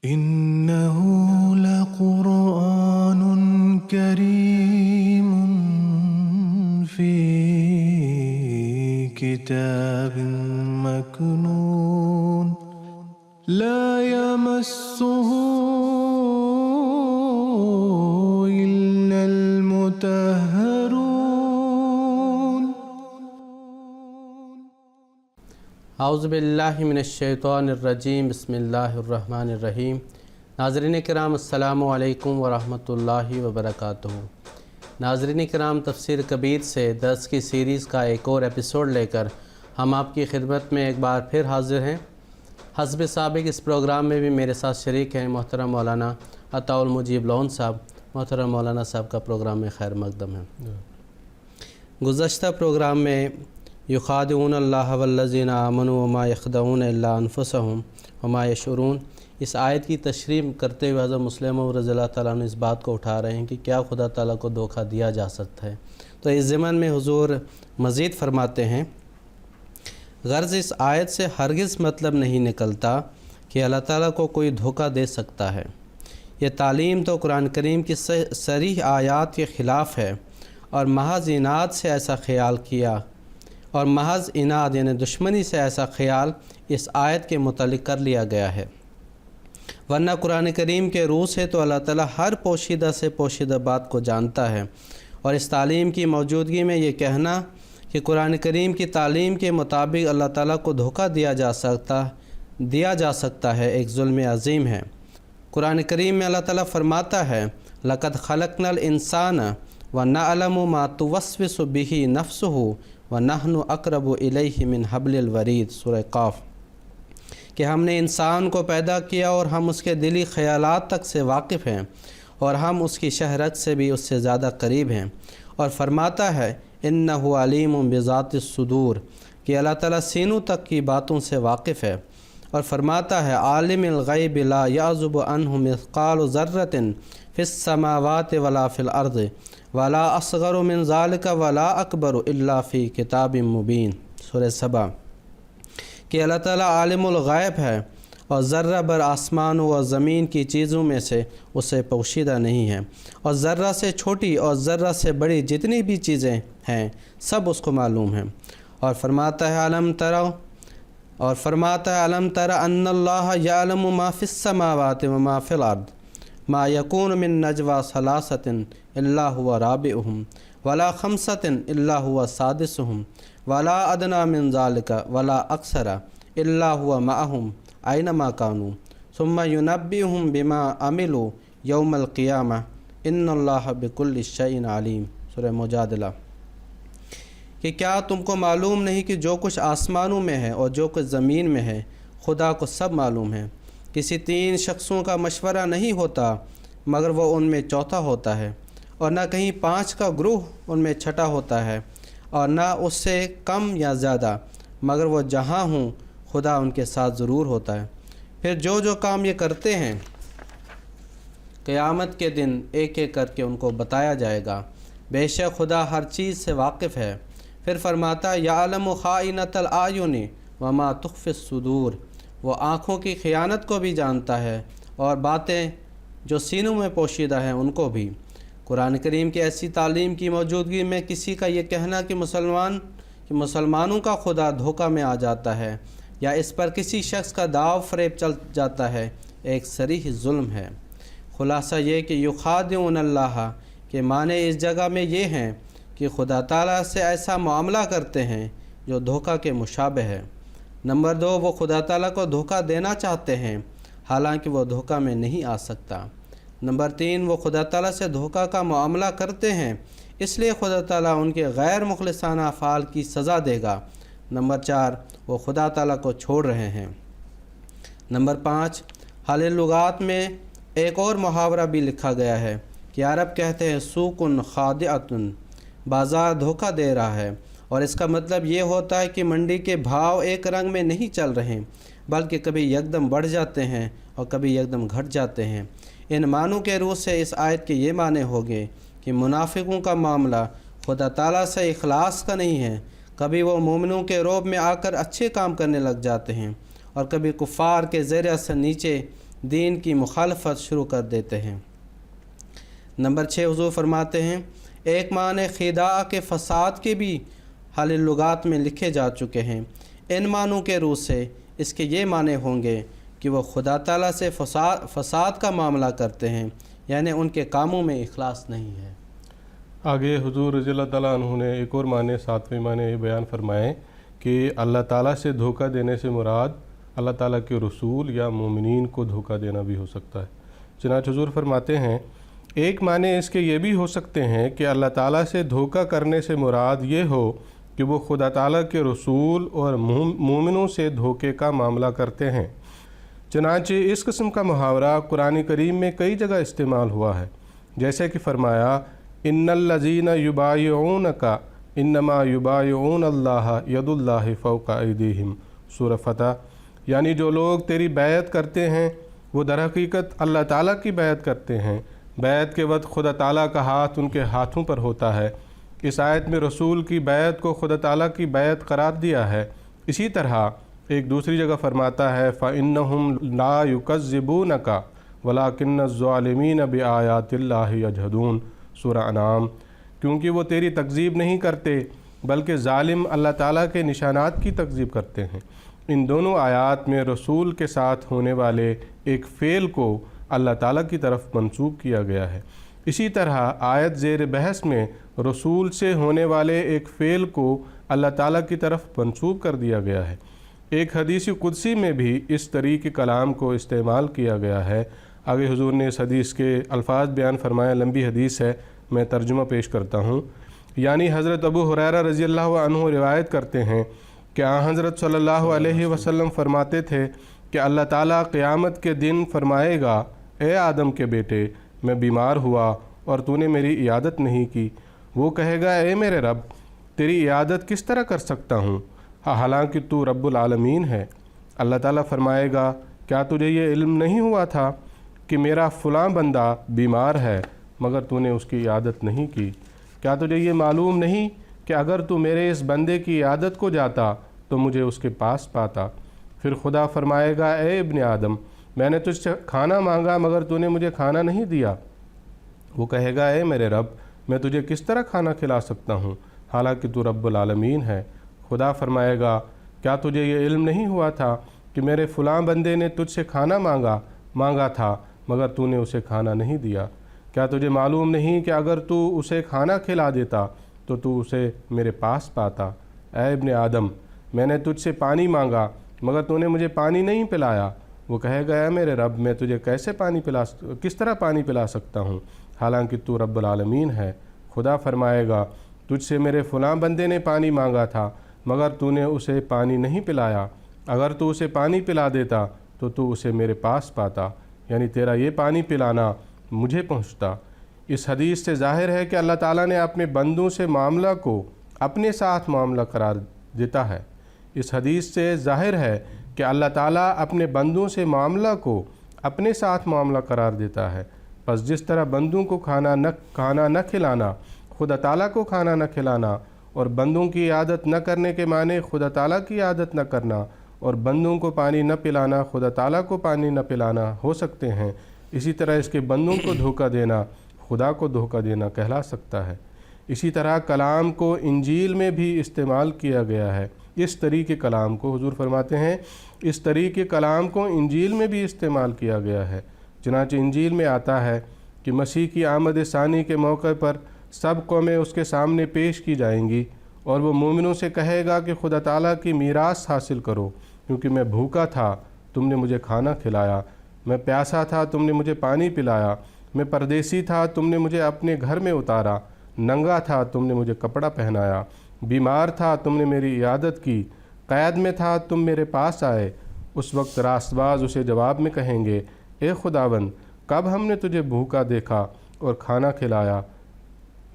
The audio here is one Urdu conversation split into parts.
إنه لقرآن كريم في كتاب مكنون لا يمسه إلا المطهرون اعوذ باللہ من الشیطان الرجیم بسم اللہ الرحمن الرحیم۔ ناظرین کرام السلام علیکم ورحمۃ اللہ وبرکاتہ۔ ناظرین کرام، تفسیر کبیر سے درس کی سیریز کا ایک اور ایپیسوڈ لے کر ہم آپ کی خدمت میں ایک بار پھر حاضر ہیں۔ حسب سابق اس پروگرام میں بھی میرے ساتھ شریک ہیں محترم مولانا عطاء المجیب لون صاحب۔ محترم مولانا صاحب کا پروگرام میں خیر مقدم ہے۔ گزشتہ پروگرام میں یخادعون اللہ والذین آمنوا وما یخدعون الا انفسهم وما یشعرون، اس آیت کی تشریح کرتے ہوئے حضرت مسلم رضی اللہ تعالیٰ عنہ اس بات کو اٹھا رہے ہیں کہ کیا خدا تعالیٰ کو دھوکہ دیا جا سکتا ہے۔ تو اس ضمن میں حضور مزید فرماتے ہیں، غرض اس آیت سے ہرگز مطلب نہیں نکلتا کہ اللہ تعالیٰ کو کوئی دھوکہ دے سکتا ہے۔ یہ تعلیم تو قرآن کریم کی صریح آیات کے خلاف ہے، اور محض عناد سے ایسا خیال کیا، اور محض عناد یعنی دشمنی سے ایسا خیال اس آیت کے متعلق کر لیا گیا ہے۔ ورنہ قرآن کریم کے روح سے تو اللہ تعالیٰ ہر پوشیدہ سے پوشیدہ بات کو جانتا ہے، اور اس تعلیم کی موجودگی میں یہ کہنا کہ قرآن کریم کی تعلیم کے مطابق اللہ تعالیٰ کو دھوکہ دیا جا سکتا ہے ایک ظلم عظیم ہے۔ قرآن کریم میں اللہ تعالیٰ فرماتا ہے، لَقَدْ خَلَقْنَا الْإِنسَانَ وَنَعْلَمُ مَا تُوَسْوِسُ بِهِ نَفْسُهُ وَنَحْنُ أَقْرَبُ إِلَيْهِ مِنْ حَبْلِ الْوَرِيدِ، سورہ قاف، کہ ہم نے انسان کو پیدا کیا اور ہم اس کے دلی خیالات تک سے واقف ہیں، اور ہم اس کی شہرت سے بھی اس سے زیادہ قریب ہیں۔ اور فرماتا ہے إِنَّهُ عَلِيمٌ بِذَاتِ الصُّدُورِ، کہ اللہ تعالیٰ سینوں تک کی باتوں سے واقف ہے۔ اور فرماتا ہے عالم الغیب لا یعزب عنہ مثقال ذرۃ فی السماوات ولا فی الارض ولا اصغر من ذلک ولا اکبر الا فی کتاب مبین، سورہ سبا، کہ اللہ تعالیٰ عالم الغیب ہے، اور ذرہ بر آسمان و زمین کی چیزوں میں سے اسے پوشیدہ نہیں ہے، اور ذرہ سے چھوٹی اور ذرہ سے بڑی جتنی بھی چیزیں ہیں سب اس کو معلوم ہیں۔ اور فرماتا ہے علم تر ان اللہ یعلم ما فی السماوات وما فی الارض ما یکون من نجوى ثلاثۃ الا هو رابعهم ولا خمسۃ الا هو سادسهم ولا ادنى من ذلك ولا اکثر الا هو معهم اینما كانوا ثم ينبئهم بما عملوا یوم القیامہ ان اللہ بكل شیء علیم، سورہ مجادلہ، کہ کیا تم کو معلوم نہیں کہ جو کچھ آسمانوں میں ہے اور جو کچھ زمین میں ہے خدا کو سب معلوم ہے۔ کسی تین شخصوں کا مشورہ نہیں ہوتا مگر وہ ان میں چوتھا ہوتا ہے، اور نہ کہیں پانچ کا گروہ ان میں چھٹا ہوتا ہے، اور نہ اس سے کم یا زیادہ، مگر وہ جہاں ہوں خدا ان کے ساتھ ضرور ہوتا ہے۔ پھر جو کام یہ کرتے ہیں قیامت کے دن ایک ایک کر کے ان کو بتایا جائے گا، بے شک خدا ہر چیز سے واقف ہے۔ پھر فرماتا یعلم خائنۃ الاعین وما تخفی الصدور، وہ آنکھوں کی خیانت کو بھی جانتا ہے اور باتیں جو سینوں میں پوشیدہ ہیں ان کو بھی۔ قرآن کریم کی ایسی تعلیم کی موجودگی میں کسی کا یہ کہنا کہ مسلمانوں کا خدا دھوکہ میں آ جاتا ہے یا اس پر کسی شخص کا داؤ فریب چل جاتا ہے، ایک صریح ظلم ہے۔ خلاصہ یہ کہ یخادعون اللہ کے معنی اس جگہ میں یہ ہیں کہ خدا تعالیٰ سے ایسا معاملہ کرتے ہیں جو دھوکہ کے مشابہ ہے۔ نمبر 2، وہ خدا تعالیٰ کو دھوکہ دینا چاہتے ہیں حالانکہ وہ دھوکہ میں نہیں آ سکتا۔ نمبر 3، وہ خدا تعالیٰ سے دھوکہ کا معاملہ کرتے ہیں اس لیے خدا تعالیٰ ان کے غیر مخلصانہ افعال کی سزا دے گا۔ نمبر 4، وہ خدا تعالیٰ کو چھوڑ رہے ہیں۔ نمبر 5، حل لغات میں ایک اور محاورہ بھی لکھا گیا ہے کہ عرب کہتے ہیں سوقن خادعتن، بازار دھوکہ دے رہا ہے، اور اس کا مطلب یہ ہوتا ہے کہ منڈی کے بھاؤ ایک رنگ میں نہیں چل رہے بلکہ کبھی یکدم بڑھ جاتے ہیں اور کبھی یکدم گھٹ جاتے ہیں۔ ان معنوں کے روح سے اس آیت کے یہ معنی ہوگے کہ منافقوں کا معاملہ خدا تعالیٰ سے اخلاص کا نہیں ہے، کبھی وہ مومنوں کے روب میں آ کر اچھے کام کرنے لگ جاتے ہیں اور کبھی کفار کے زیر اثر نیچے دین کی مخالفت شروع کر دیتے ہیں۔ نمبر 6 حضور فرماتے ہیں ایک معنی خداع کے فساد کے بھی حل لغات میں لکھے جا چکے ہیں۔ ان معنوں کے روح سے اس کے یہ معنی ہوں گے کہ وہ خدا تعالیٰ سے فساد کا معاملہ کرتے ہیں، یعنی ان کے کاموں میں اخلاص نہیں ہے۔ آگے حضور رضی اللہ تعالیٰ عنہ نے ایک اور معنی 7ویں معنی یہ بیان فرمائے کہ اللہ تعالیٰ سے دھوکہ دینے سے مراد اللہ تعالیٰ کے رسول یا مومنین کو دھوکہ دینا بھی ہو سکتا ہے۔ چنانچہ حضور فرماتے ہیں ایک معنی اس کے یہ بھی ہو سکتے ہیں کہ اللہ تعالیٰ سے دھوکہ کرنے سے مراد یہ ہو کہ وہ خدا تعالیٰ کے رسول اور مومنوں سے دھوکے کا معاملہ کرتے ہیں۔ چنانچہ اس قسم کا محاورہ قرآن کریم میں کئی جگہ استعمال ہوا ہے، جیسے کہ فرمایا ان الذین یبایعونک انما یبایعون اللہ ید اللہ فوق ایدیہم، سورہ فتح۔ یعنی جو لوگ تیری بیعت کرتے ہیں وہ در حقیقت اللہ تعالیٰ کی بیعت کرتے ہیں، بیعت کے وقت خدا تعالیٰ کا ہاتھ ان کے ہاتھوں پر ہوتا ہے۔ اس آیت میں رسول کی بیعت کو خدا تعالیٰ کی بیعت قرار دیا ہے۔ اسی طرح ایک دوسری جگہ فرماتا ہے فَإِنَّهُمْ لَا يُكَذِّبُونَكَ وَلَكِنَّ الظَّالِمِينَ بِآيَاتِ اللَّهِ يَجْحَدُونَ، سورہ انعام۔ کیونکہ وہ تیری تکذیب نہیں کرتے بلکہ ظالم اللہ تعالیٰ کے نشانات کی تکذیب کرتے ہیں۔ ان دونوں آیات میں رسول کے ساتھ ہونے والے ایک فعل کو اللہ تعالیٰ کی طرف منسوب کیا گیا ہے۔ اسی طرح آیت زیر بحث میں رسول سے ہونے والے ایک فعل کو اللہ تعالیٰ کی طرف منسوب کر دیا گیا ہے۔ ایک حدیث قدسی میں بھی اس طریق کلام کو استعمال کیا گیا ہے۔ آگے حضور نے اس حدیث کے الفاظ بیان فرمایا، لمبی حدیث ہے، میں ترجمہ پیش کرتا ہوں۔ یعنی حضرت ابو ہریرہ رضی اللہ عنہ روایت کرتے ہیں کہ حضرت صلی اللہ علیہ وسلم فرماتے تھے کہ اللہ تعالیٰ قیامت کے دن فرمائے گا اے آدم کے بیٹے میں بیمار ہوا اور تو نے میری عیادت نہیں کی۔ وہ کہے گا اے میرے رب تیری عیادت کس طرح کر سکتا ہوں حالانکہ تو رب العالمین ہے۔ اللہ تعالیٰ فرمائے گا کیا تجھے یہ علم نہیں ہوا تھا کہ میرا فلاں بندہ بیمار ہے مگر تو نے اس کی عیادت نہیں کی؟ کیا تجھے یہ معلوم نہیں کہ اگر تو میرے اس بندے کی عیادت کو جاتا تو مجھے اس کے پاس پاتا؟ پھر خدا فرمائے گا اے ابن آدم میں نے تجھ سے کھانا مانگا مگر تو نے مجھے کھانا نہیں دیا۔ وہ کہے گا اے میرے رب میں تجھے کس طرح کھانا کھلا سکتا ہوں حالانکہ تو رب العالمین ہے؟ خدا فرمائے گا کیا تجھے یہ علم نہیں ہوا تھا کہ میرے فلاں بندے نے تجھ سے کھانا مانگا تھا مگر تو نے اسے کھانا نہیں دیا؟ کیا تجھے معلوم نہیں کہ اگر تو اسے کھانا کھلا دیتا تو اسے میرے پاس پاتا؟ اے ابن آدم میں نے تجھ سے پانی مانگا مگر تو نے مجھے پانی نہیں پلایا۔ وہ کہے گا اے میرے رب میں تجھے کس طرح پانی پلا سکتا ہوں حالانکہ تو رب العالمین ہے؟ خدا فرمائے گا تجھ سے میرے فلاں بندے نے پانی مانگا تھا مگر تو نے اسے پانی نہیں پلایا۔ اگر تو اسے پانی پلا دیتا تو اسے میرے پاس پاتا، یعنی تیرا یہ پانی پلانا مجھے پہنچتا۔ اس حدیث سے ظاہر ہے کہ اللہ تعالیٰ نے اپنے بندوں سے معاملہ کو اپنے ساتھ معاملہ قرار دیتا ہے۔ اس حدیث سے ظاہر ہے کہ اللہ تعالیٰ اپنے بندوں سے معاملہ کو اپنے ساتھ معاملہ قرار دیتا ہے۔ پس جس طرح بندوں کو کھانا نہ کھلانا خدا تعالیٰ کو کھانا نہ کھلانا، اور بندوں کی عادت نہ کرنے کے معنی خدا تعالیٰ کی عادت نہ کرنا، اور بندوں کو پانی نہ پلانا خدا تعالیٰ کو پانی نہ پلانا ہو سکتے ہیں، اسی طرح اس کے بندوں کو دھوکہ دینا خدا کو دھوکہ دینا کہلا سکتا ہے۔ اسی طرح کلام کو انجیل میں بھی استعمال کیا گیا ہے۔ اس طریقے کلام کو حضور فرماتے ہیں اس طریقے کلام کو انجیل میں بھی استعمال کیا گیا ہے۔ چنانچہ انجیل میں آتا ہے کہ مسیح کی آمد ثانی کے موقع پر سب قومیں اس کے سامنے پیش کی جائیں گی، اور وہ مومنوں سے کہے گا کہ خدا تعالیٰ کی میراث حاصل کرو، کیونکہ میں بھوکا تھا تم نے مجھے کھانا کھلایا، میں پیاسا تھا تم نے مجھے پانی پلایا، میں پردیسی تھا تم نے مجھے اپنے گھر میں اتارا، ننگا تھا تم نے مجھے کپڑا پہنایا، بیمار تھا تم نے میری عیادت کی، قید میں تھا تم میرے پاس آئے۔ اس وقت راست باز اسے جواب میں کہیں گے اے خداوند کب ہم نے تجھے بھوکا دیکھا اور کھانا کھلایا،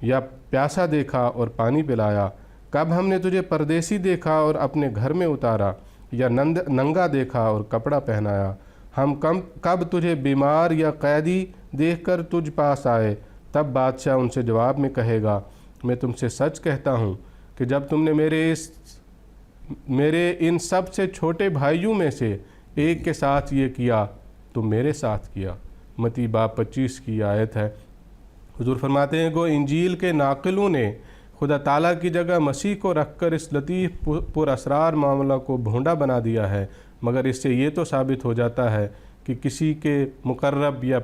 یا پیاسا دیکھا اور پانی پلایا؟ کب ہم نے تجھے پردیسی دیکھا اور اپنے گھر میں اتارا، یا ننگا دیکھا اور کپڑا پہنایا؟ ہم کب تجھے بیمار یا قیدی دیکھ کر تجھ پاس آئے؟ تب بادشاہ ان سے جواب میں کہے گا میں تم سے سچ کہتا ہوں کہ جب تم نے میرے ان سب سے چھوٹے بھائیوں میں سے ایک کے ساتھ یہ کیا تو میرے ساتھ کیا۔ متی باب 25 کی آیت ہے۔ حضور فرماتے ہیں کہ انجیل کے ناقلوں نے خدا تعالیٰ کی جگہ مسیح کو رکھ کر اس لطیف پر اسرار معاملہ کو بھونڈا بنا دیا ہے، مگر اس سے یہ تو ثابت ہو جاتا ہے کہ کسی کے مقرب یا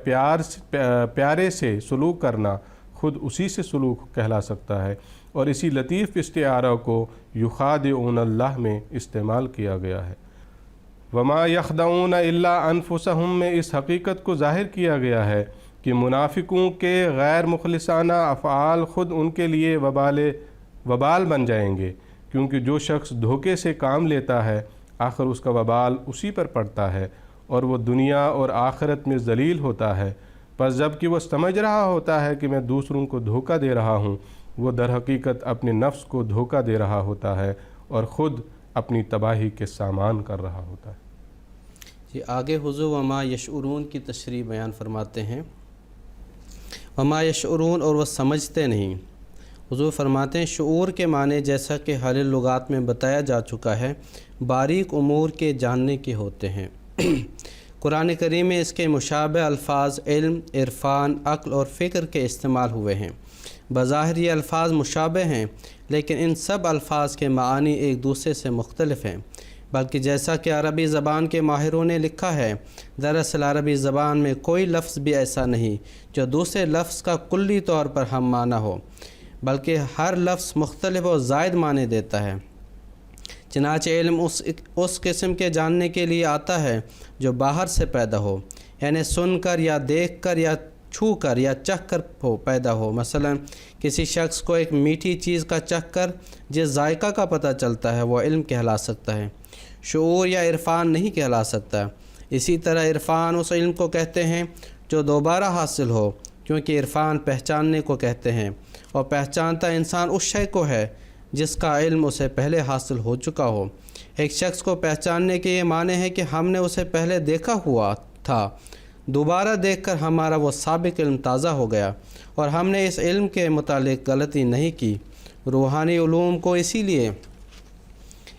پیارے سے سلوک کرنا خود اسی سے سلوک کہلا سکتا ہے، اور اسی لطیف استعارہ کو یخادعون اللہ میں استعمال کیا گیا ہے۔ وما یخدعون الا انفسہم میں اس حقیقت کو ظاہر کیا گیا ہے کہ منافقوں کے غیر مخلصانہ افعال خود ان کے لیے وبال بن جائیں گے، کیونکہ جو شخص دھوکے سے کام لیتا ہے آخر اس کا وبال اسی پر پڑتا ہے، اور وہ دنیا اور آخرت میں ذلیل ہوتا ہے۔ پس جب کہ وہ سمجھ رہا ہوتا ہے کہ میں دوسروں کو دھوکہ دے رہا ہوں، وہ در حقیقت اپنے نفس کو دھوکہ دے رہا ہوتا ہے اور خود اپنی تباہی کے سامان کر رہا ہوتا ہے۔ جی آگے حضور وما یشعرون کی تشریح بیان فرماتے ہیں۔ وما یشعرون، اور وہ سمجھتے نہیں۔ حضور فرماتے ہیں شعور کے معنی جیسا کہ حل لغات میں بتایا جا چکا ہے باریک امور کے جاننے کے ہوتے ہیں۔ قرآن کریم میں اس کے مشابہ الفاظ علم، عرفان، عقل اور فکر کے استعمال ہوئے ہیں۔ بظاہر یہ الفاظ مشابہ ہیں، لیکن ان سب الفاظ کے معانی ایک دوسرے سے مختلف ہیں، بلکہ جیسا کہ عربی زبان کے ماہروں نے لکھا ہے، دراصل عربی زبان میں کوئی لفظ بھی ایسا نہیں جو دوسرے لفظ کا کلی طور پر ہم معنی ہو، بلکہ ہر لفظ مختلف اور زائد معنی دیتا ہے۔ چنانچہ علم اس قسم کے جاننے کے لیے آتا ہے جو باہر سے پیدا ہو، یعنی سن کر یا دیکھ کر یا چھو کر یا چکھ کر پیدا ہو۔ مثلا کسی شخص کو ایک میٹھی چیز کا چکھ کر جس ذائقہ کا پتہ چلتا ہے وہ علم کہلا سکتا ہے، شعور یا عرفان نہیں کہلا سکتا۔ اسی طرح عرفان اس علم کو کہتے ہیں جو دوبارہ حاصل ہو، کیونکہ عرفان پہچاننے کو کہتے ہیں، اور پہچانتا انسان اس شے کو ہے جس کا علم اسے پہلے حاصل ہو چکا ہو۔ ایک شخص کو پہچاننے کے یہ معنی ہے کہ ہم نے اسے پہلے دیکھا ہوا تھا، دوبارہ دیکھ کر ہمارا وہ سابق علم تازہ ہو گیا اور ہم نے اس علم کے متعلق غلطی نہیں کی۔ روحانی علوم کو اسی لیے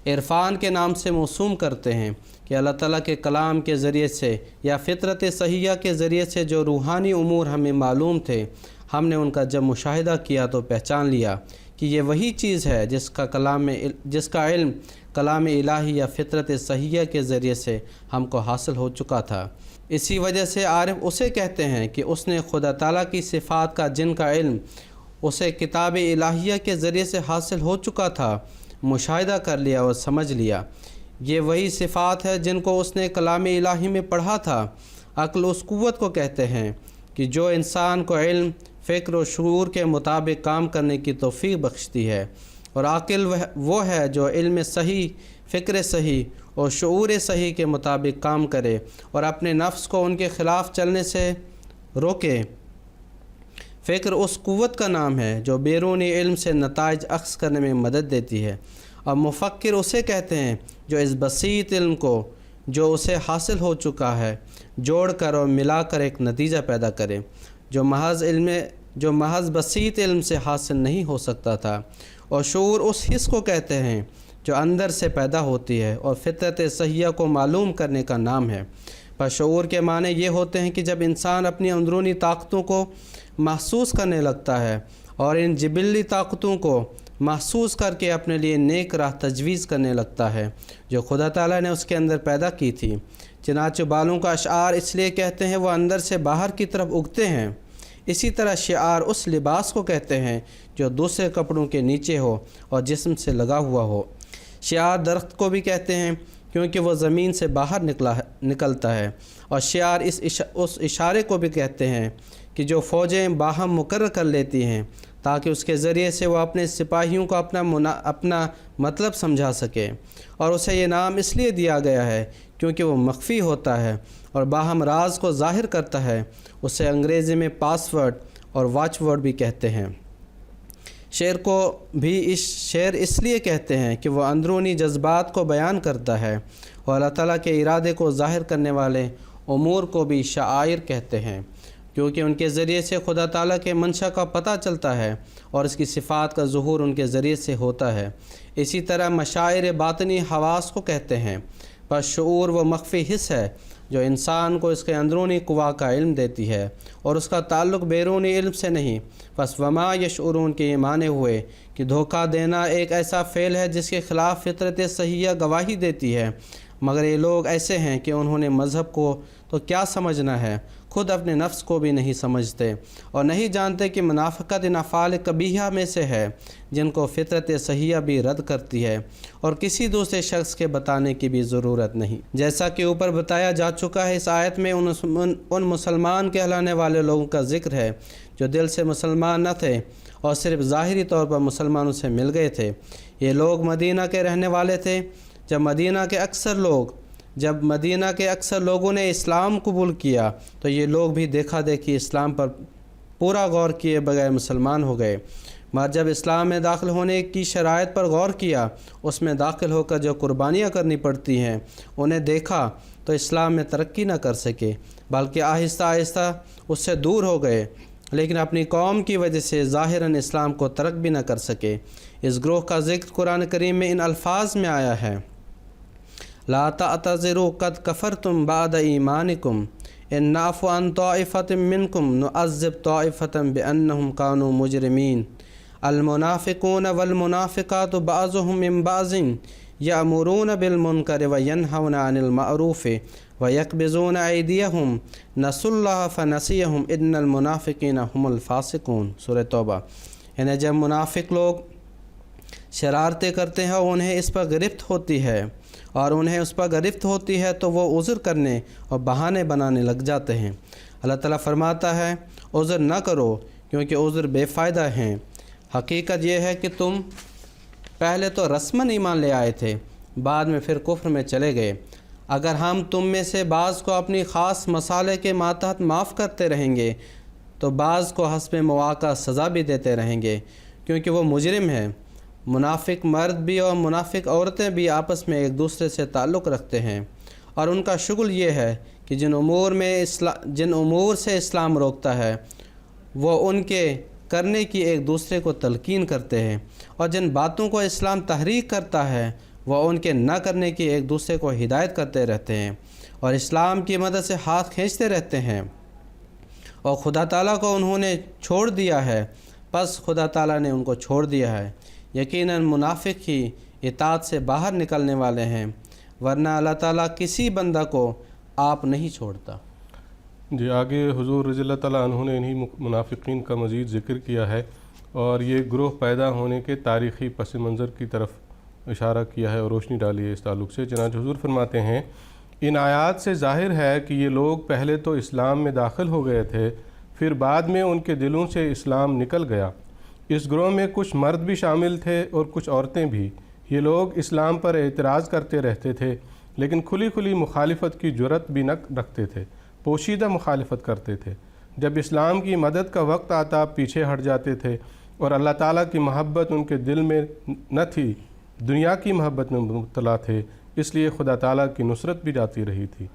عرفان کے نام سے موسوم کرتے ہیں کہ اللہ تعالیٰ کے کلام کے ذریعے سے یا فطرت صحیحہ کے ذریعے سے جو روحانی امور ہمیں معلوم تھے، ہم نے ان کا جب مشاہدہ کیا تو پہچان لیا کہ یہ وہی چیز ہے جس کا علم کلام الہی یا فطرت صحیحہ کے ذریعے سے ہم کو حاصل ہو چکا تھا۔ اسی وجہ سے عارف اسے کہتے ہیں کہ اس نے خدا تعالیٰ کی صفات کا جن کا علم اسے کتاب الہیہ کے ذریعے سے حاصل ہو چکا تھا، مشاہدہ کر لیا اور سمجھ لیا۔ یہ وہی صفات ہے جن کو اس نے کلام الہی میں پڑھا تھا۔ عقل اس قوت کو کہتے ہیں کہ جو انسان کو علم، فکر و شعور کے مطابق کام کرنے کی توفیق بخشتی ہے، اور عقل وہ ہے جو علم صحیح، فکر صحیح اور شعور صحیح کے مطابق کام کرے اور اپنے نفس کو ان کے خلاف چلنے سے روکے۔ فکر اس قوت کا نام ہے جو بیرونی علم سے نتائج اخذ کرنے میں مدد دیتی ہے، اور مفکر اسے کہتے ہیں جو اس بسیط علم کو جو اسے حاصل ہو چکا ہے جوڑ کر اور ملا کر ایک نتیجہ پیدا کرے جو محض بسیط علم سے حاصل نہیں ہو سکتا تھا۔ اور شعور اس حص کو کہتے ہیں جو اندر سے پیدا ہوتی ہے اور فطرت صحیحہ کو معلوم کرنے کا نام ہے۔ پر شعور کے معنی یہ ہوتے ہیں کہ جب انسان اپنی اندرونی طاقتوں کو محسوس کرنے لگتا ہے اور ان جبلی طاقتوں کو محسوس کر کے اپنے لیے نیک راہ تجویز کرنے لگتا ہے جو خدا تعالیٰ نے اس کے اندر پیدا کی تھی۔ چنانچہ بالوں کا اشعار اس لیے کہتے ہیں وہ اندر سے باہر کی طرف اگتے ہیں۔ اسی طرح شعار اس لباس کو کہتے ہیں جو دوسرے کپڑوں کے نیچے ہو اور جسم سے لگا ہوا ہو۔ شعار درخت کو بھی کہتے ہیں کیونکہ وہ زمین سے باہر نکلتا ہے، اور شعار اس اشارے کو بھی کہتے ہیں کہ جو فوجیں باہم مقرر کر لیتی ہیں تاکہ اس کے ذریعے سے وہ اپنے سپاہیوں کو اپنا مطلب سمجھا سکے، اور اسے یہ نام اس لیے دیا گیا ہے کیونکہ وہ مخفی ہوتا ہے اور باہم راز کو ظاہر کرتا ہے۔ اسے انگریزی میں پاس ورڈ اور واچ ورڈ بھی کہتے ہیں۔ شعر کو بھی شعر اس لیے کہتے ہیں کہ وہ اندرونی جذبات کو بیان کرتا ہے، اور اللہ تعالیٰ کے ارادے کو ظاہر کرنے والے امور کو بھی شعائر کہتے ہیں، کیونکہ ان کے ذریعے سے خدا تعالیٰ کے منشا کا پتہ چلتا ہے اور اس کی صفات کا ظہور ان کے ذریعے سے ہوتا ہے۔ اسی طرح مشاعر باطنی حواس کو کہتے ہیں، پر شعور وہ مخفی حص ہے جو انسان کو اس کے اندرونی قوا کا علم دیتی ہے اور اس کا تعلق بیرونی علم سے نہیں۔ بس وما یشعرون کے یہ مانے ہوئے کہ دھوکہ دینا ایک ایسا فعل ہے جس کے خلاف فطرت صحیحہ گواہی دیتی ہے، مگر یہ لوگ ایسے ہیں کہ انہوں نے مذہب کو تو کیا سمجھنا ہے، خود اپنے نفس کو بھی نہیں سمجھتے اور نہیں جانتے کہ منافقت ان افعال قبیحہ میں سے ہے جن کو فطرت صحیحہ بھی رد کرتی ہے اور کسی دوسرے شخص کے بتانے کی بھی ضرورت نہیں۔ جیسا کہ اوپر بتایا جا چکا ہے، اس آیت میں ان مسلمان کہلانے والے لوگوں کا ذکر ہے جو دل سے مسلمان نہ تھے اور صرف ظاہری طور پر مسلمانوں سے مل گئے تھے۔ یہ لوگ مدینہ کے رہنے والے تھے۔ جب مدینہ کے اکثر لوگوں نے اسلام قبول کیا تو یہ لوگ بھی دیکھا دیکھی اسلام پر پورا غور کیے بغیر مسلمان ہو گئے، مگر جب اسلام میں داخل ہونے کی شرائط پر غور کیا، اس میں داخل ہو کر جو قربانیاں کرنی پڑتی ہیں انہیں دیکھا تو اسلام میں ترقی نہ کر سکے بلکہ آہستہ آہستہ اس سے دور ہو گئے، لیکن اپنی قوم کی وجہ سے ظاہراً اسلام کو ترک بھی نہ کر سکے۔ اس گروہ کا ذکر قرآن کریم میں ان الفاظ میں آیا ہے: لا تعتذروا قد کفرتم بعد ایمانکم ان نعفو عن طائفۃ منکم نعذب طائفۃ بانہم کانوا مجرمین المنافقون والمنافقات بعضهم من بعض یأمرون بالمنکر وینہون عن المعروف ویقبضون ایدیہم نسوا اللہ فنسیہم ان المنافقین هم الفاسقون۔ سورہ توبہ۔ یعنی جب منافق لوگ شرارتیں کرتے ہیں اور انہیں اس پر گرفت ہوتی ہے تو وہ عذر کرنے اور بہانے بنانے لگ جاتے ہیں۔ اللہ تعالیٰ فرماتا ہے عذر نہ کرو کیونکہ عذر بے فائدہ ہیں۔ حقیقت یہ ہے کہ تم پہلے تو رسماً ایمان لے آئے تھے، بعد میں پھر کفر میں چلے گئے۔ اگر ہم تم میں سے بعض کو اپنی خاص مصالحے کے ماتحت معاف کرتے رہیں گے تو بعض کو حسب مواقع سزا بھی دیتے رہیں گے، کیونکہ وہ مجرم ہیں۔ منافق مرد بھی اور منافق عورتیں بھی آپس میں ایک دوسرے سے تعلق رکھتے ہیں، اور ان کا شغل یہ ہے کہ جن امور سے اسلام روکتا ہے وہ ان کے کرنے کی ایک دوسرے کو تلقین کرتے ہیں، اور جن باتوں کو اسلام تحریک کرتا ہے وہ ان کے نہ کرنے کی ایک دوسرے کو ہدایت کرتے رہتے ہیں اور اسلام کی مدد سے ہاتھ کھینچتے رہتے ہیں۔ اور خدا تعالیٰ کو انہوں نے چھوڑ دیا ہے، پس خدا تعالیٰ نے ان کو چھوڑ دیا ہے۔ یقیناً منافق ہی اطاعت سے باہر نکلنے والے ہیں، ورنہ اللہ تعالیٰ کسی بندہ کو آپ نہیں چھوڑتا۔ جی، آگے حضور رضی اللہ تعالیٰ عنہ نے انہی منافقین کا مزید ذکر کیا ہے اور یہ گروہ پیدا ہونے کے تاریخی پس منظر کی طرف اشارہ کیا ہے اور روشنی ڈالی ہے اس تعلق سے۔ چنانچہ حضور فرماتے ہیں ان آیات سے ظاہر ہے کہ یہ لوگ پہلے تو اسلام میں داخل ہو گئے تھے، پھر بعد میں ان کے دلوں سے اسلام نکل گیا۔ اس گروہ میں کچھ مرد بھی شامل تھے اور کچھ عورتیں بھی۔ یہ لوگ اسلام پر اعتراض کرتے رہتے تھے لیکن کھلی مخالفت کی جرأت بھی نہ رکھتے تھے، پوشیدہ مخالفت کرتے تھے۔ جب اسلام کی مدد کا وقت آتا پیچھے ہٹ جاتے تھے اور اللہ تعالیٰ کی محبت ان کے دل میں نہ تھی، دنیا کی محبت میں مبتلا تھے، اس لیے خدا تعالیٰ کی نصرت بھی جاتی رہی تھی۔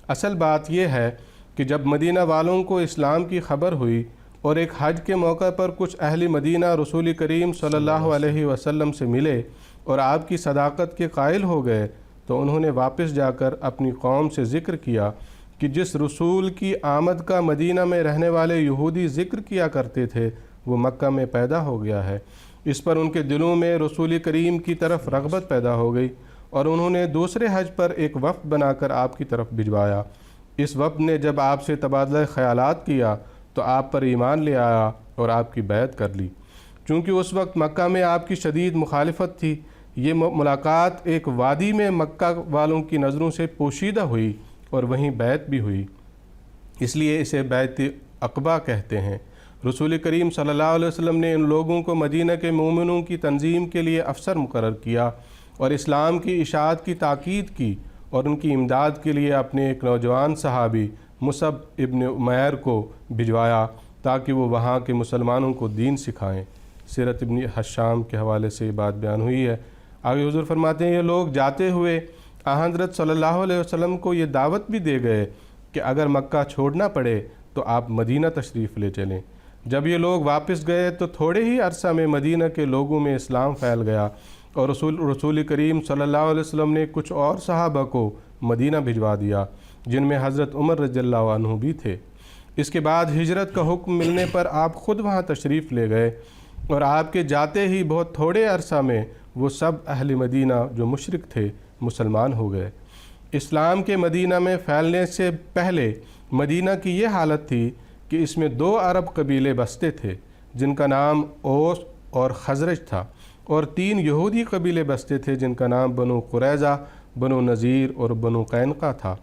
اصل بات یہ ہے کہ جب مدینہ والوں کو اسلام کی خبر ہوئی اور ایک حج کے موقع پر کچھ اہل مدینہ رسول کریم صلی اللہ علیہ وسلم سے ملے اور آپ کی صداقت کے قائل ہو گئے تو انہوں نے واپس جا کر اپنی قوم سے ذکر کیا کہ جس رسول کی آمد کا مدینہ میں رہنے والے یہودی ذکر کیا کرتے تھے وہ مکہ میں پیدا ہو گیا ہے۔ اس پر ان کے دلوں میں رسول کریم کی طرف رغبت پیدا ہو گئی اور انہوں نے دوسرے حج پر ایک وفد بنا کر آپ کی طرف بھجوایا۔ اس وفد نے جب آپ سے تبادلہ خیالات کیا تو آپ پر ایمان لے آیا اور آپ کی بیعت کر لی۔ چونکہ اس وقت مکہ میں آپ کی شدید مخالفت تھی، یہ ملاقات ایک وادی میں مکہ والوں کی نظروں سے پوشیدہ ہوئی اور وہیں بیعت بھی ہوئی، اس لیے اسے بیعت عقبہ کہتے ہیں۔ رسول کریم صلی اللہ علیہ وسلم نے ان لوگوں کو مدینہ کے مومنوں کی تنظیم کے لیے افسر مقرر کیا اور اسلام کی اشاعت کی تاکید کی اور ان کی امداد کے لیے اپنے ایک نوجوان صحابی مصعب ابن عمیر کو بھجوایا تاکہ وہ وہاں کے مسلمانوں کو دین سکھائیں۔ سیرت ابن حشام کے حوالے سے یہ بات بیان ہوئی ہے۔ آگے حضور فرماتے ہیں یہ لوگ جاتے ہوئے حضرت صلی اللہ علیہ وسلم کو یہ دعوت بھی دے گئے کہ اگر مکہ چھوڑنا پڑے تو آپ مدینہ تشریف لے چلیں۔ جب یہ لوگ واپس گئے تو تھوڑے ہی عرصہ میں مدینہ کے لوگوں میں اسلام پھیل گیا اور رسول کریم صلی اللہ علیہ وسلم نے کچھ اور صحابہ کو مدینہ بھجوا دیا۔ جن میں حضرت عمر رضی اللہ عنہ بھی تھے۔ اس کے بعد ہجرت کا حکم ملنے پر آپ خود وہاں تشریف لے گئے اور آپ کے جاتے ہی بہت تھوڑے عرصہ میں وہ سب اہل مدینہ جو مشرک تھے مسلمان ہو گئے۔ اسلام کے مدینہ میں پھیلنے سے پہلے مدینہ کی یہ حالت تھی کہ اس میں 2 عرب قبیلے بستے تھے جن کا نام اوس اور خزرج تھا، اور 3 یہودی قبیلے بستے تھے جن کا نام بنو قریظہ، بنو نذیر اور بنو قینقاع تھا۔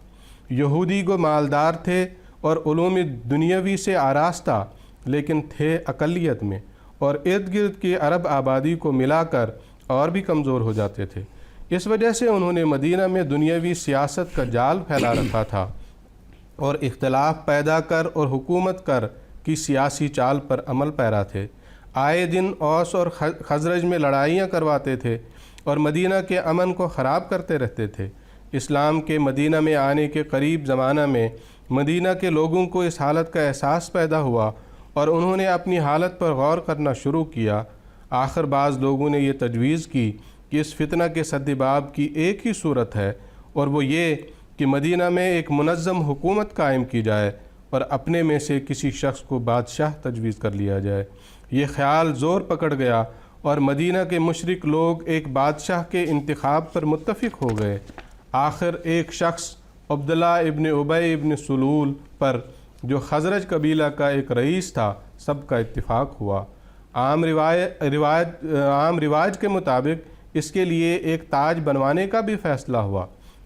یہودی کو مالدار تھے اور علوم دنیاوی سے آراستہ، لیکن تھے اقلیت میں، اور ارد گرد کی عرب آبادی کو ملا کر اور بھی کمزور ہو جاتے تھے۔ اس وجہ سے انہوں نے مدینہ میں دنیاوی سیاست کا جال پھیلا رکھا تھا اور اختلاف پیدا کر اور حکومت کر کی سیاسی چال پر عمل پیرا تھے۔ آئے دن اوس اور خزرج میں لڑائیاں کرواتے تھے اور مدینہ کے امن کو خراب کرتے رہتے تھے۔ اسلام کے مدینہ میں آنے کے قریب زمانہ میں مدینہ کے لوگوں کو اس حالت کا احساس پیدا ہوا اور انہوں نے اپنی حالت پر غور کرنا شروع کیا۔ آخر بعض لوگوں نے یہ تجویز کی کہ اس فتنہ کے سدباب کی ایک ہی صورت ہے، اور وہ یہ کہ مدینہ میں ایک منظم حکومت قائم کی جائے اور اپنے میں سے کسی شخص کو بادشاہ تجویز کر لیا جائے۔ یہ خیال زور پکڑ گیا اور مدینہ کے مشرک لوگ ایک بادشاہ کے انتخاب پر متفق ہو گئے۔ آخر ایک شخص عبداللہ ابن ابی ابن سلول پر، جو خزرج قبیلہ کا ایک رئیس تھا، سب کا اتفاق ہوا۔ عام رواج کے مطابق اس کے لیے ایک تاج بنوانے کا بھی فیصلہ ہوا،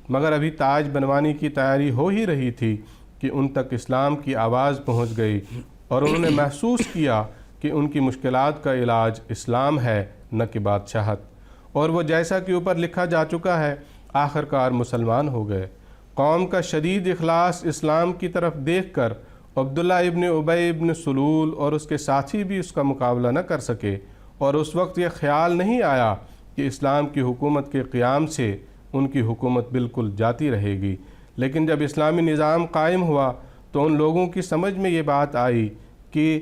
مگر ابھی تاج بنوانے کی تیاری ہو ہی رہی تھی کہ ان تک اسلام کی آواز پہنچ گئی اور انہوں نے محسوس کیا کہ ان کی مشکلات کا علاج اسلام ہے نہ کہ بادشاہت، اور وہ جیسا کہ اوپر لکھا جا چکا ہے آخرکار مسلمان ہو گئے۔ قوم کا شدید اخلاص اسلام کی طرف دیکھ کر عبداللہ ابن ابی ابن سلول اور اس کے ساتھی بھی اس کا مقابلہ نہ کر سکے، اور اس وقت یہ خیال نہیں آیا کہ اسلام کی حکومت کے قیام سے ان کی حکومت بالکل جاتی رہے گی۔ لیکن جب اسلامی نظام قائم ہوا تو ان لوگوں کی سمجھ میں یہ بات آئی کہ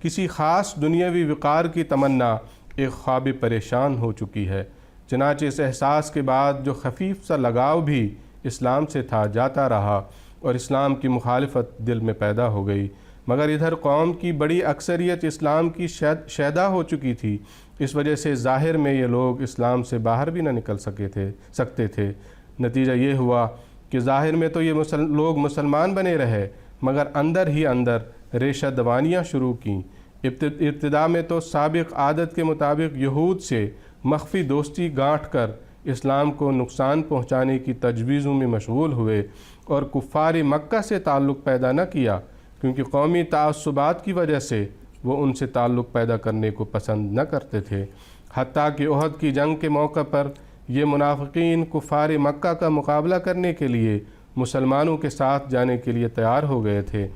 کسی خاص دنیاوی وقار کی تمنا ایک خواب پریشان ہو چکی ہے۔ چنانچہ اس احساس کے بعد جو خفیف سا لگاؤ بھی اسلام سے تھا جاتا رہا اور اسلام کی مخالفت دل میں پیدا ہو گئی، مگر ادھر قوم کی بڑی اکثریت اسلام کی شیدا ہو چکی تھی۔ اس وجہ سے ظاہر میں یہ لوگ اسلام سے باہر بھی نہ نکل سکتے تھے۔ نتیجہ یہ ہوا کہ ظاہر میں تو یہ لوگ مسلمان بنے رہے، مگر اندر ہی اندر ریشہ دوانیاں شروع کیں۔ ابتدا میں تو سابق عادت کے مطابق یہود سے مخفی دوستی گانٹھ کر اسلام کو نقصان پہنچانے کی تجویزوں میں مشغول ہوئے اور کفار مکہ سے تعلق پیدا نہ کیا، کیونکہ قومی تعصبات کی وجہ سے وہ ان سے تعلق پیدا کرنے کو پسند نہ کرتے تھے۔ حتیٰ کہ احد کی جنگ کے موقع پر یہ منافقین کفار مکہ کا مقابلہ کرنے کے لیے مسلمانوں کے ساتھ جانے کے لیے تیار ہو گئے تھے،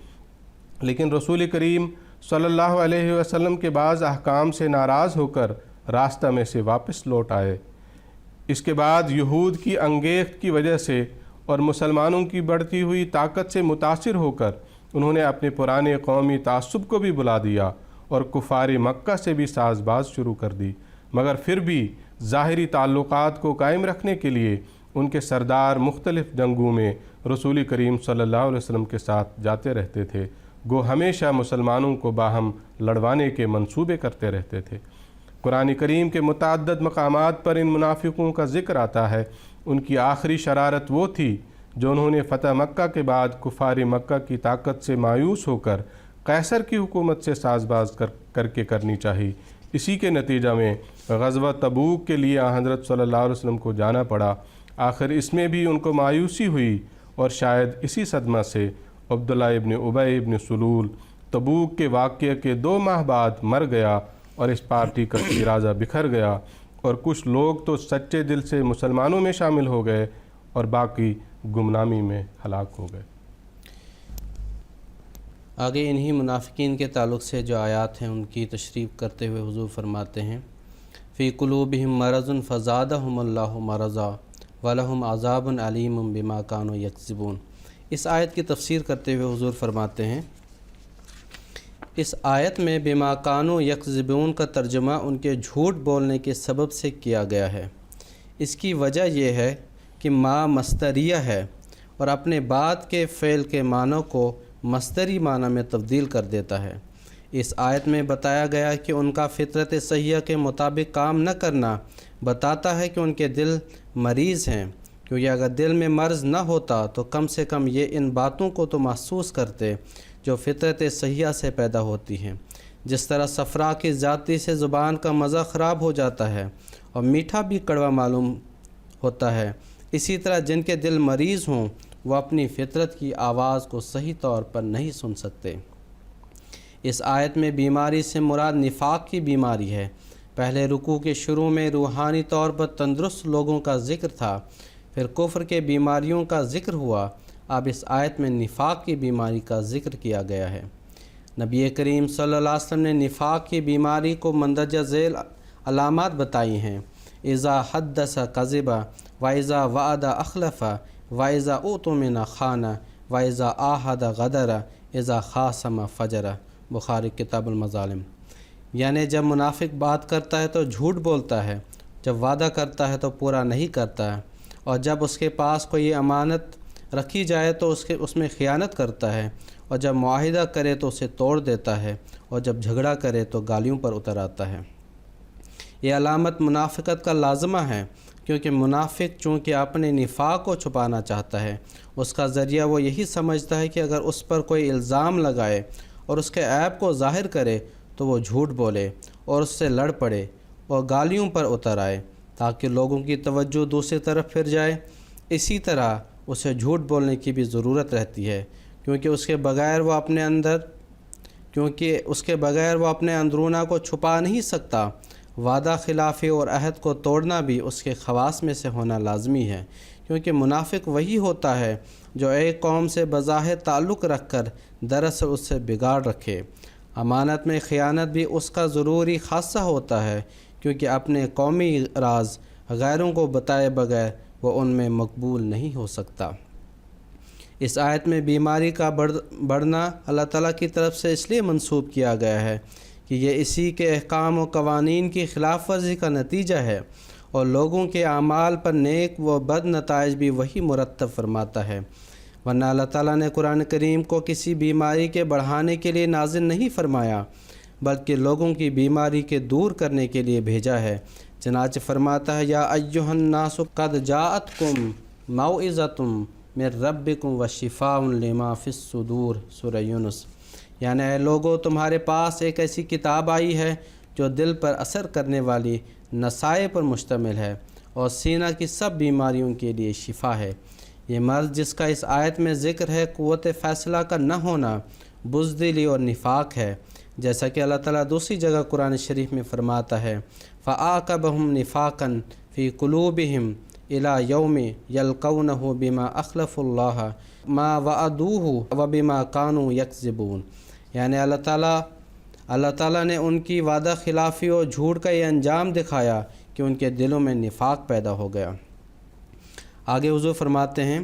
لیکن رسول کریم صلی اللہ علیہ وسلم کے بعض احکام سے ناراض ہو کر راستہ میں سے واپس لوٹ آئے۔ اس کے بعد یہود کی انگیخت کی وجہ سے اور مسلمانوں کی بڑھتی ہوئی طاقت سے متاثر ہو کر انہوں نے اپنے پرانے قومی تعصب کو بھی بلا دیا اور کفار مکہ سے بھی ساز باز شروع کر دی، مگر پھر بھی ظاہری تعلقات کو قائم رکھنے کے لیے ان کے سردار مختلف جنگوں میں رسول کریم صلی اللہ علیہ وسلم کے ساتھ جاتے رہتے تھے، گو ہمیشہ مسلمانوں کو باہم لڑوانے کے منصوبے کرتے رہتے تھے۔ قرآن کریم کے متعدد مقامات پر ان منافقوں کا ذکر آتا ہے۔ ان کی آخری شرارت وہ تھی جو انہوں نے فتح مکہ کے بعد کفار مکہ کی طاقت سے مایوس ہو کر قیصر کی حکومت سے ساز باز کر کے کرنی چاہی۔ اسی کے نتیجہ میں غزوہ تبوک کے لیے حضرت صلی اللہ علیہ وسلم کو جانا پڑا۔ آخر اس میں بھی ان کو مایوسی ہوئی اور شاید اسی صدمہ سے عبداللہ ابن ابی ابن سلول تبوک کے واقعے کے 2 ماہ بعد مر گیا اور اس پارٹی کا ارادہ بکھر گیا، اور کچھ لوگ تو سچے دل سے مسلمانوں میں شامل ہو گئے اور باقی گمنامی میں ہلاک ہو گئے۔ آگے انہی منافقین کے تعلق سے جو آیات ہیں ان کی تشریح کرتے ہوئے حضور فرماتے ہیں فی قلوبہم مرض فزادہم اللہ مرضا ولہم عذاب علیم بما کانوا یکذبون۔ اس آیت کی تفسیر کرتے ہوئے حضور فرماتے ہیں اس آیت میں بما کانوا یکذبون کا ترجمہ ان کے جھوٹ بولنے کے سبب سے کیا گیا ہے۔ اس کی وجہ یہ ہے کہ ما مصدریہ ہے اور اپنے بعد کے فعل کے معنی کو مصدری معنی میں تبدیل کر دیتا ہے۔ اس آیت میں بتایا گیا کہ ان کا فطرت صحیحہ کے مطابق کام نہ کرنا بتاتا ہے کہ ان کے دل مریض ہیں، کیونکہ اگر دل میں مرض نہ ہوتا تو کم سے کم یہ ان باتوں کو تو محسوس کرتے جو فطرت صحیحہ سے پیدا ہوتی ہیں۔ جس طرح صفرا کی ذاتی سے زبان کا مزہ خراب ہو جاتا ہے اور میٹھا بھی کڑوا معلوم ہوتا ہے، اسی طرح جن کے دل مریض ہوں وہ اپنی فطرت کی آواز کو صحیح طور پر نہیں سن سکتے۔ اس آیت میں بیماری سے مراد نفاق کی بیماری ہے۔ پہلے رکوع کے شروع میں روحانی طور پر تندرست لوگوں کا ذکر تھا، پھر کفر کے بیماریوں کا ذکر ہوا، اب اس آیت میں نفاق کی بیماری کا ذکر کیا گیا ہے۔ نبی کریم صلی اللہ علیہ وسلم نے نفاق کی بیماری کو مندرجہ ذیل علامات بتائی ہیں: اذا حدث کذب، واذا وعد اخلف، واذا اؤتمن خان، واذا عاہد غدر، اذا خاصم فجر۔ بخاری کتاب المظالم۔ یعنی جب منافق بات کرتا ہے تو جھوٹ بولتا ہے، جب وعدہ کرتا ہے تو پورا نہیں کرتا ہے، اور جب اس کے پاس کوئی امانت رکھی جائے تو اس میں خیانت کرتا ہے، اور جب معاہدہ کرے تو اسے توڑ دیتا ہے، اور جب جھگڑا کرے تو گالیوں پر اتر آتا ہے۔ یہ علامت منافقت کا لازمہ ہے، کیونکہ منافق چونکہ اپنے نفاق کو چھپانا چاہتا ہے، اس کا ذریعہ وہ یہی سمجھتا ہے کہ اگر اس پر کوئی الزام لگائے اور اس کے عیب کو ظاہر کرے تو وہ جھوٹ بولے اور اس سے لڑ پڑے اور گالیوں پر اتر آئے تاکہ لوگوں کی توجہ دوسری طرف پھر جائے۔ اسی طرح اسے جھوٹ بولنے کی بھی ضرورت رہتی ہے، کیونکہ اس کے بغیر وہ اپنے اندرونہ کو چھپا نہیں سکتا۔ وعدہ خلافی اور عہد کو توڑنا بھی اس کے خواص میں سے ہونا لازمی ہے، کیونکہ منافق وہی ہوتا ہے جو ایک قوم سے بظاہر تعلق رکھ کر دراصل اس سے بگاڑ رکھے۔ امانت میں خیانت بھی اس کا ضروری خاصہ ہوتا ہے، کیونکہ اپنے قومی راز غیروں کو بتائے بغیر وہ ان میں مقبول نہیں ہو سکتا۔ اس آیت میں بیماری کا بڑھنا اللہ تعالیٰ کی طرف سے اس لیے منسوب کیا گیا ہے کہ یہ اسی کے احکام و قوانین کی خلاف ورزی کا نتیجہ ہے، اور لوگوں کے اعمال پر نیک و بد نتائج بھی وہی مرتب فرماتا ہے، ورنہ اللہ تعالیٰ نے قرآن کریم کو کسی بیماری کے بڑھانے کے لیے نازل نہیں فرمایا، بلکہ لوگوں کی بیماری کے دور کرنے کے لیے بھیجا ہے۔ چنانچہ فرماتا ہے: یا ایھا الناس قد جاءتکم موعظۃ من ربکم وشفاء لما فی الصدور۔ سورہ یونس۔ یعنی اے لوگو، تمہارے پاس ایک ایسی کتاب آئی ہے جو دل پر اثر کرنے والی نصائح پر مشتمل ہے اور سینہ کی سب بیماریوں کے لیے شفا ہے۔ یہ مرض جس کا اس آیت میں ذکر ہے قوت فیصلہ کا نہ ہونا، بزدلی اور نفاق ہے، جیسا کہ اللہ تعالیٰ دوسری جگہ قرآن شریف میں فرماتا ہے: فَأَعْقَبَهُمْ نِفَاقًا فِي قُلُوبِهِمْ إِلَى يَوْمِ يَلْقَوْنَهُ بِمَا أَخْلَفُوا اللَّهَ مَا وَعَدُوهُ وَبِمَا كَانُوا يَكْذِبُونَ۔ یعنی اللہ تعالیٰ نے ان کی وعدہ خلافی اور جھوٹ کا یہ انجام دکھایا کہ ان کے دلوں میں نفاق پیدا ہو گیا۔ آگے حضور فرماتے ہیں: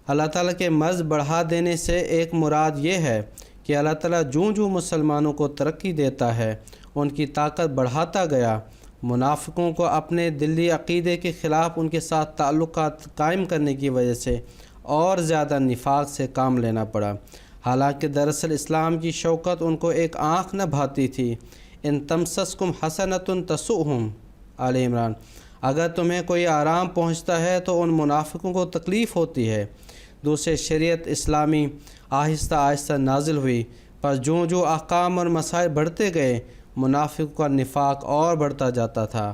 اللہ تعالیٰ کے مرض بڑھا دینے سے ایک مراد یہ ہے کہ اللہ تعالیٰ جوں مسلمانوں کو ترقی دیتا ہے ان کی طاقت بڑھاتا گیا، منافقوں کو اپنے دلی عقیدے کے خلاف ان کے ساتھ تعلقات قائم کرنے کی وجہ سے اور زیادہ نفاق سے کام لینا پڑا، حالانکہ دراصل اسلام کی شوکت ان کو ایک آنکھ نہ بھاتی تھی۔ ان تمسسکم حسنۃ تسؤہم، آل عمران۔ اگر تمہیں کوئی آرام پہنچتا ہے تو ان منافقوں کو تکلیف ہوتی ہے۔ دوسرے شریعت اسلامی آہستہ آہستہ نازل ہوئی، پر جو احکام اور مسائل بڑھتے گئے، منافق کا نفاق اور بڑھتا جاتا تھا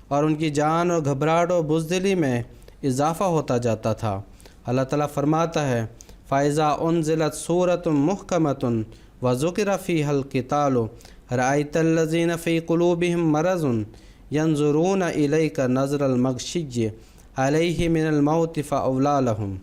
اور ان کی جان اور گھبراہٹ اور بزدلی میں اضافہ ہوتا جاتا تھا۔ اللہ تعالیٰ فرماتا ہے: فَإِذَا أُنزِلَتْ سُورَةٌ مُحْكَمَةٌ وَذُكِرَ فِيهَا الْقِتَالُ رَأَيْتَ الَّذِينَ فِي قُلُوبِهِمْ مَرَضٌ يَنظُرُونَ إِلَيْكَ نَظْرَ الْمَغْشِيِّ عَلَيْهِ مِنَ الْمَوْتِ فَأَوْلَىٰ لَهُمْ۔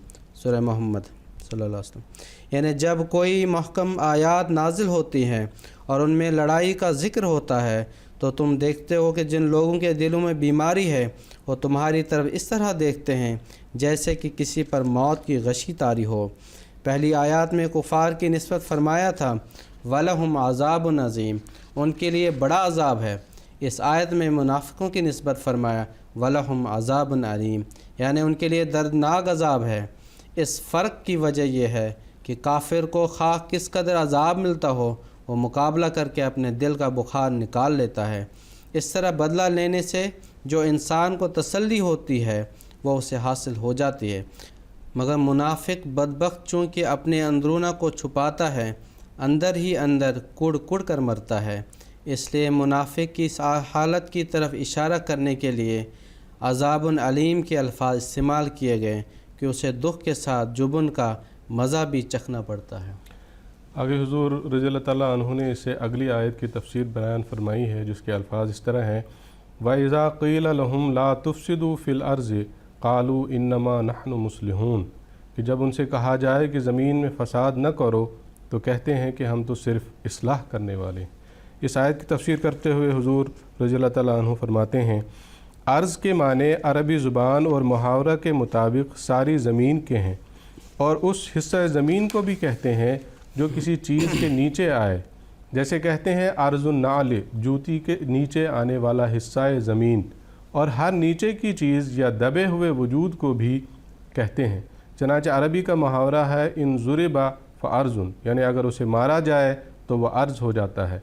سورہ محمد صلی اللہ علیہ وسلم۔ یعنی جب کوئی محکم آیات نازل ہوتی ہیں اور ان میں لڑائی کا ذکر ہوتا ہے تو تم دیکھتے ہو کہ جن لوگوں کے دلوں میں بیماری ہے وہ تمہاری طرف اس طرح دیکھتے ہیں جیسے کہ کسی پر موت کی غشی طاری ہو۔ پہلی آیات میں کفار کی نسبت فرمایا تھا: وَلَهُمْ عَذَابٌ عَظِيمٌ، ان کے لیے بڑا عذاب ہے۔ اس آیت میں منافقوں کی نسبت فرمایا: وَلَهُمْ عَذَابٌ عَلِيمٌ، یعنی ان کے لیے دردناک عذاب ہے۔ اس فرق کی وجہ یہ ہے کہ کافر کو خواہ کس قدر عذاب ملتا ہو وہ مقابلہ کر کے اپنے دل کا بخار نکال لیتا ہے۔ اس طرح بدلہ لینے سے جو انسان کو تسلی ہوتی ہے وہ اسے حاصل ہو جاتی ہے، مگر منافق بدبخت چونکہ اپنے اندرونہ کو چھپاتا ہے اندر ہی اندر کڑ کڑ کر مرتا ہے۔ اس لیے منافق کی اس حالت کی طرف اشارہ کرنے کے لیے عذاب علیم کے الفاظ استعمال کیے گئے کہ اسے دکھ کے ساتھ جبن کا مزہ بھی چکھنا پڑتا ہے۔ آگے حضور رضی اللہ تعالیٰ عنہ نے اسے اگلی آیت کی تفسیر بیان فرمائی ہے، جس کے الفاظ اس طرح ہیں وَإِذَا قِيلَ لَهُمْ لَا تُفْسِدُوا فِي الْأَرْضِ قَالُوا إِنَّمَا نَحْنُ مُصْلِحُونَ کہ جب ان سے کہا جائے کہ زمین میں فساد نہ کرو تو کہتے ہیں کہ ہم تو صرف اصلاح کرنے والے ہیں۔ اس آیت کی تفسیر کرتے ہوئے حضور رضی اللہ تعالیٰ عنہ فرماتے ہیں عرض کے معنی عربی زبان اور محاورہ کے مطابق ساری زمین کے ہیں، اور اس حصہ زمین کو بھی کہتے ہیں جو کسی چیز کے نیچے آئے، جیسے کہتے ہیں عرض النعل جوتی کے نیچے آنے والا حصہ زمین، اور ہر نیچے کی چیز یا دبے ہوئے وجود کو بھی کہتے ہیں۔ چنانچہ عربی کا محاورہ ہے ان ضربا فارض، یعنی اگر اسے مارا جائے تو وہ عرض ہو جاتا ہے،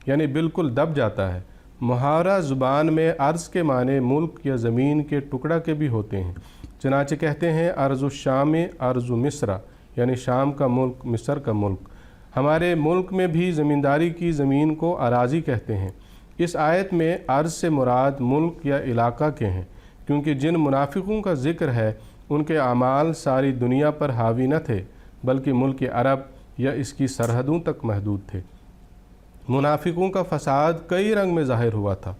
یعنی بالکل دب جاتا ہے۔ محاورہ زبان میں عرض کے معنی ملک یا زمین کے ٹکڑا کے بھی ہوتے ہیں، چنانچہ کہتے ہیں ارض الشام ارض مصر، یعنی شام کا ملک، مصر کا ملک۔ ہمارے ملک میں بھی زمینداری کی زمین کو اراضی کہتے ہیں۔ اس آیت میں عرض سے مراد ملک یا علاقہ کے ہیں، کیونکہ جن منافقوں کا ذکر ہے ان کے اعمال ساری دنیا پر حاوی نہ تھے بلکہ ملک عرب یا اس کی سرحدوں تک محدود تھے۔ منافقوں کا فساد کئی رنگ میں ظاہر ہوا تھا۔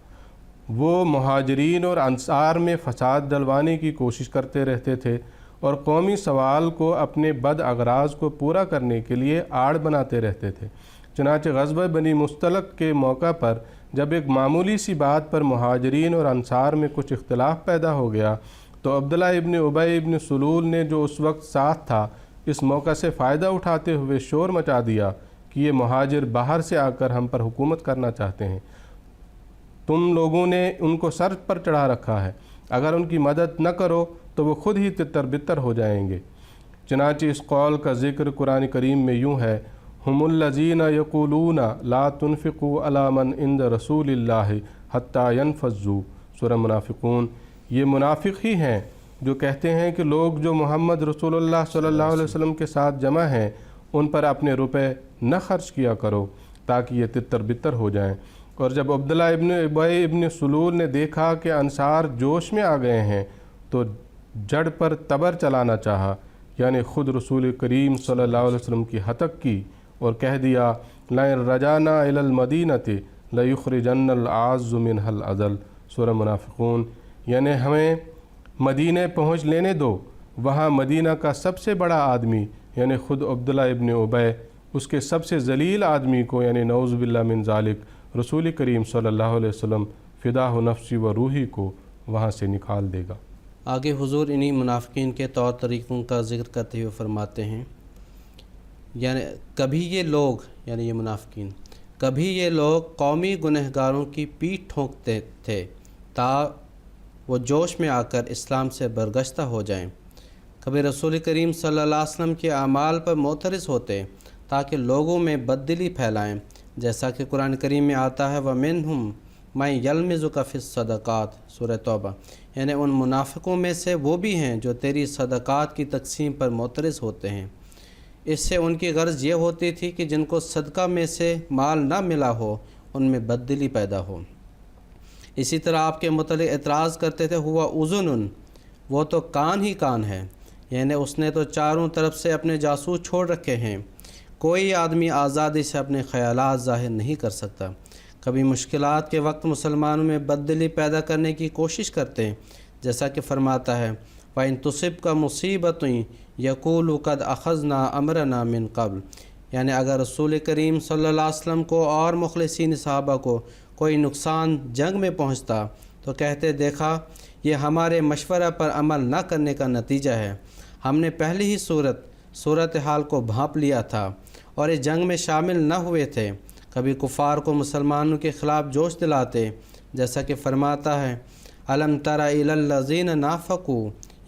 وہ مہاجرین اور انصار میں فساد ڈلوانے کی کوشش کرتے رہتے تھے اور قومی سوال کو اپنے بد اغراض کو پورا کرنے کے لیے آڑ بناتے رہتے تھے۔ چنانچہ غزوہ بنی مستلق کے موقع پر جب ایک معمولی سی بات پر مہاجرین اور انصار میں کچھ اختلاف پیدا ہو گیا تو عبداللہ ابن ابی ابن سلول نے جو اس وقت ساتھ تھا اس موقع سے فائدہ اٹھاتے ہوئے شور مچا دیا کہ یہ مہاجر باہر سے آ کر ہم پر حکومت کرنا چاہتے ہیں، تم لوگوں نے ان کو سر پر چڑھا رکھا ہے، اگر ان کی مدد نہ کرو تو وہ خود ہی تتر بتر ہو جائیں گے۔ چنانچہ اس قول کا ذکر قرآن کریم میں یوں ہے ہم الذین یقولون لا تنفقوا علی من عند رسول اللہ حتی ینفضوا، سورہ منافقون۔ یہ منافق ہی ہیں جو کہتے ہیں کہ لوگ جو محمد رسول اللہ صلی اللہ علیہ وسلم کے ساتھ جمع ہیں ان پر اپنے روپے نہ خرچ کیا کرو تاکہ یہ تتر بتر ہو جائیں۔ اور جب عبداللہ ابن ابی ابن سلول نے دیکھا کہ انصار جوش میں آ گئے ہیں تو جڑ پر تبر چلانا چاہا، یعنی خود رسول کریم صلی اللہ علیہ وسلم کی ہتک کی اور کہہ دیا لَإِن رَجَعْنَا إِلَى الْمَدِينَةِ لَيُخْرِجَنَّ الْأَعَزُّ مِنْهَا الْأَذَلَّ، سورہ منافقون۔ یعنی ہمیں مدینہ پہنچ لینے دو، وہاں مدینہ کا سب سے بڑا آدمی یعنی خود عبداللہ ابن ابی اس کے سب سے ذلیل آدمی کو یعنی نعوذ باللہ من ذالک رسول کریم صلی اللہ علیہ وسلم فداہ نفسی و روحی کو وہاں سے نکال دے گا۔ آگے حضور انہی منافقین کے طور طریقوں کا ذکر کرتے ہوئے فرماتے ہیں یعنی کبھی یہ لوگ یعنی یہ منافقین کبھی یہ لوگ قومی گنہگاروں کی پیٹھ ٹھونکتے تھے تا وہ جوش میں آ کر اسلام سے برگشتہ ہو جائیں، کبھی رسول کریم صلی اللہ علیہ وسلم کے اعمال پر معترض ہوتے تاکہ لوگوں میں بددلی پھیلائیں، جیسا کہ قرآن کریم میں آتا ہے وَمِنْهُمْ مَن يَلْمِزُكَ فِي الصَّدَقَاتِ، سورہ توبہ۔ یعنی ان منافقوں میں سے وہ بھی ہیں جو تیری صدقات کی تقسیم پر معترض ہوتے ہیں۔ اس سے ان کی غرض یہ ہوتی تھی کہ جن کو صدقہ میں سے مال نہ ملا ہو ان میں بددلی پیدا ہو۔ اسی طرح آپ کے متعلق اعتراض کرتے تھے ہوا اذن، وہ تو کان ہی کان ہے، یعنی اس نے تو چاروں طرف سے اپنے جاسوس چھوڑ رکھے ہیں، کوئی آدمی آزادی سے اپنے خیالات ظاہر نہیں کر سکتا۔ کبھی مشکلات کے وقت مسلمانوں میں بددلی پیدا کرنے کی کوشش کرتے ہیں، جیسا کہ فرماتا ہے وَإِن تُصِبْكَ مُصِيبَةٌ يَقُولُوا قَدْ أَخَذْنَا أَمْرَنَا مِن قَبْلُ، یعنی اگر رسول کریم صلی اللہ علیہ وسلم کو اور مخلصین صحابہ کو کوئی نقصان جنگ میں پہنچتا تو کہتے دیکھا یہ ہمارے مشورہ پر عمل نہ کرنے کا نتیجہ ہے، ہم نے پہلے ہی صورتحال کو بھانپ لیا تھا اور اس جنگ میں شامل نہ ہوئے تھے۔ کبھی کفار کو مسلمانوں کے خلاف جوش دلاتے، جیسا کہ فرماتا ہے الم تر الی الذین نافقوا